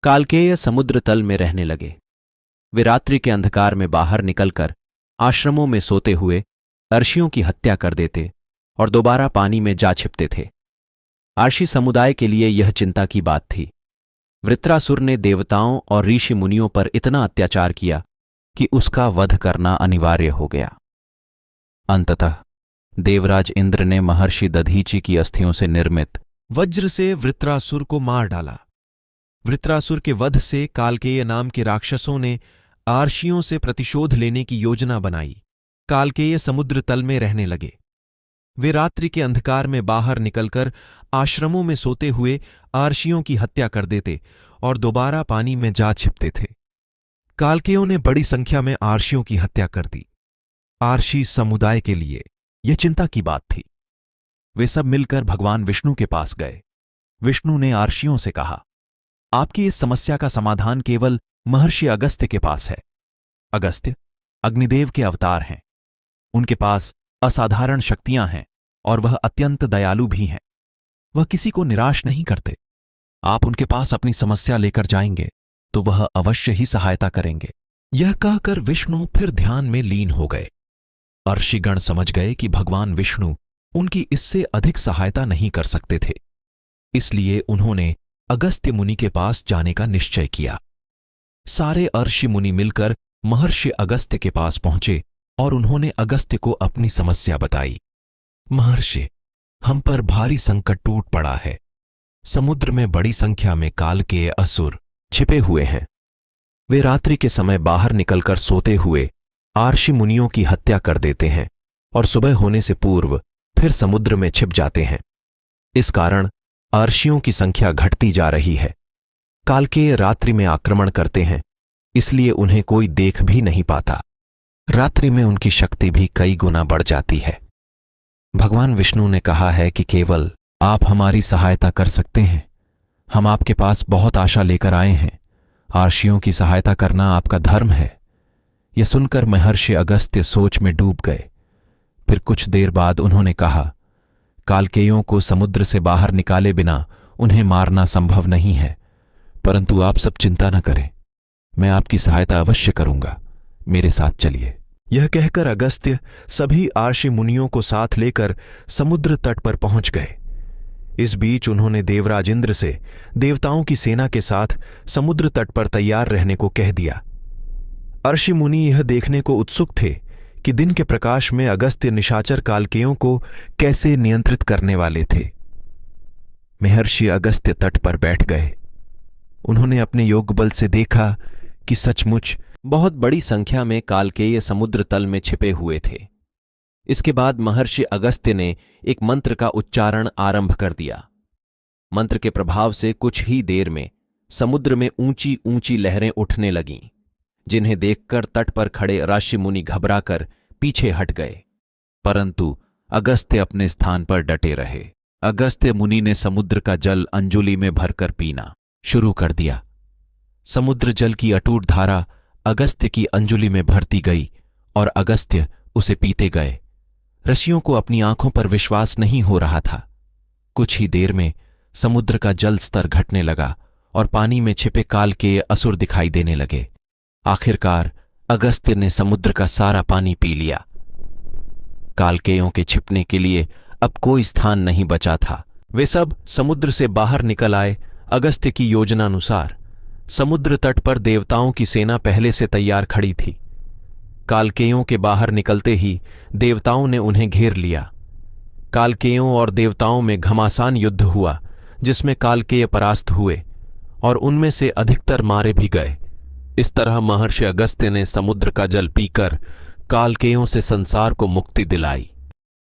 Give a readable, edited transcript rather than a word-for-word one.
कालकेय समुद्र तल में रहने लगे। वे रात्रि के अंधकार में बाहर निकलकर आश्रमों में सोते हुए अर्षियों की हत्या कर देते और दोबारा पानी में जा छिपते थे। आर्षी समुदाय के लिए यह चिंता की बात थी। वृत्रासुर ने देवताओं और ऋषि मुनियों पर इतना अत्याचार किया कि उसका वध करना अनिवार्य हो गया। अंततः देवराज इंद्र ने महर्षि दधीचि की अस्थियों से निर्मित वज्र से वृत्रासुर को मार डाला। वृत्रासुर के वध से कालकेय नाम के राक्षसों ने आर्षियों से प्रतिशोध लेने की योजना बनाई। कालकेय समुद्र तल में रहने लगे। वे रात्रि के अंधकार में बाहर निकलकर आश्रमों में सोते हुए आर्षियों की हत्या कर देते और दोबारा पानी में जा छिपते थे। कालकेयों ने बड़ी संख्या में आर्षियों की हत्या कर दी। आर्षी समुदाय के लिए यह चिंता की बात थी। वे सब मिलकर भगवान विष्णु के पास गए। विष्णु ने आर्षियों से कहा, आपकी इस समस्या का समाधान केवल महर्षि अगस्त्य के पास है। अगस्त्य अग्निदेव के अवतार हैं। उनके पास असाधारण शक्तियां हैं और वह अत्यंत दयालु भी हैं। वह किसी को निराश नहीं करते। आप उनके पास अपनी समस्या लेकर जाएंगे तो वह अवश्य ही सहायता करेंगे। यह कहकर विष्णु फिर ध्यान में लीन हो गए। अर्षिगण समझ गए कि भगवान विष्णु उनकी इससे अधिक सहायता नहीं कर सकते थे। इसलिए उन्होंने अगस्त्य मुनि के पास जाने का निश्चय किया। सारे अर्षि मुनि मिलकर महर्षि अगस्त्य के पास पहुंचे और उन्होंने अगस्त्य को अपनी समस्या बताई। महर्षि, हम पर भारी संकट टूट पड़ा है। समुद्र में बड़ी संख्या में कालकेय असुर छिपे हुए हैं। वे रात्रि के समय बाहर निकलकर सोते हुए आर्षि मुनियों की हत्या कर देते हैं और सुबह होने से पूर्व फिर समुद्र में छिप जाते हैं। इस कारण आर्षियों की संख्या घटती जा रही है। कालकेय रात्रि में आक्रमण करते हैं, इसलिए उन्हें कोई देख भी नहीं पाता। रात्रि में उनकी शक्ति भी कई गुना बढ़ जाती है। भगवान विष्णु ने कहा है कि केवल आप हमारी सहायता कर सकते हैं। हम आपके पास बहुत आशा लेकर आए हैं। आर्षियों की सहायता करना आपका धर्म है। यह सुनकर महर्षि अगस्त्य सोच में डूब गए। फिर कुछ देर बाद उन्होंने कहा, कालकेयों को समुद्र से बाहर निकाले बिना उन्हें मारना संभव नहीं है, परंतु आप सब चिंता न करें, मैं आपकी सहायता अवश्य करूंगा। मेरे साथ चलिए। यह कहकर अगस्त्य सभी आर्षि मुनियों को साथ लेकर समुद्र तट पर पहुंच गए। इस बीच उन्होंने देवराज इंद्र से देवताओं की सेना के साथ समुद्र तट पर तैयार रहने को कह दिया। अर्षि मुनि यह देखने को उत्सुक थे कि दिन के प्रकाश में अगस्त्य निशाचर कालकेयों को कैसे नियंत्रित करने वाले थे। महर्षि अगस्त्य तट पर बैठ गए। उन्होंने अपने योग बल से देखा कि सचमुच बहुत बड़ी संख्या में कालकेय समुद्र तल में छिपे हुए थे। इसके बाद महर्षि अगस्त्य ने एक मंत्र का उच्चारण आरंभ कर दिया। मंत्र के प्रभाव से कुछ ही देर में समुद्र में ऊंची ऊंची लहरें उठने लगीं, जिन्हें देखकर तट पर खड़े ऋषि मुनि घबराकर पीछे हट गए, परंतु अगस्त्य अपने स्थान पर डटे रहे। अगस्त्य मुनि ने समुद्र का जल अंजुलि में भरकर पीना शुरू कर दिया। समुद्र जल की अटूट धारा अगस्त्य की अंजुलि में भरती गई और अगस्त्य उसे पीते गए। ऋषियों को अपनी आंखों पर विश्वास नहीं हो रहा था। कुछ ही देर में समुद्र का जल स्तर घटने लगा और पानी में छिपे कालकेय असुर दिखाई देने लगे। आखिरकार अगस्त्य ने समुद्र का सारा पानी पी लिया। कालकेयों के छिपने के लिए अब कोई स्थान नहीं बचा था। वे सब समुद्र से बाहर निकल आए। अगस्त्य की योजनानुसार समुद्र तट पर देवताओं की सेना पहले से तैयार खड़ी थी। कालकेयों के बाहर निकलते ही देवताओं ने उन्हें घेर लिया। कालकेयों और देवताओं में घमासान युद्ध हुआ, जिसमें कालकेय परास्त हुए और उनमें से अधिकतर मारे भी गए। इस तरह महर्षि अगस्त्य ने समुद्र का जल पीकर कालकेयों से संसार को मुक्ति दिलाई।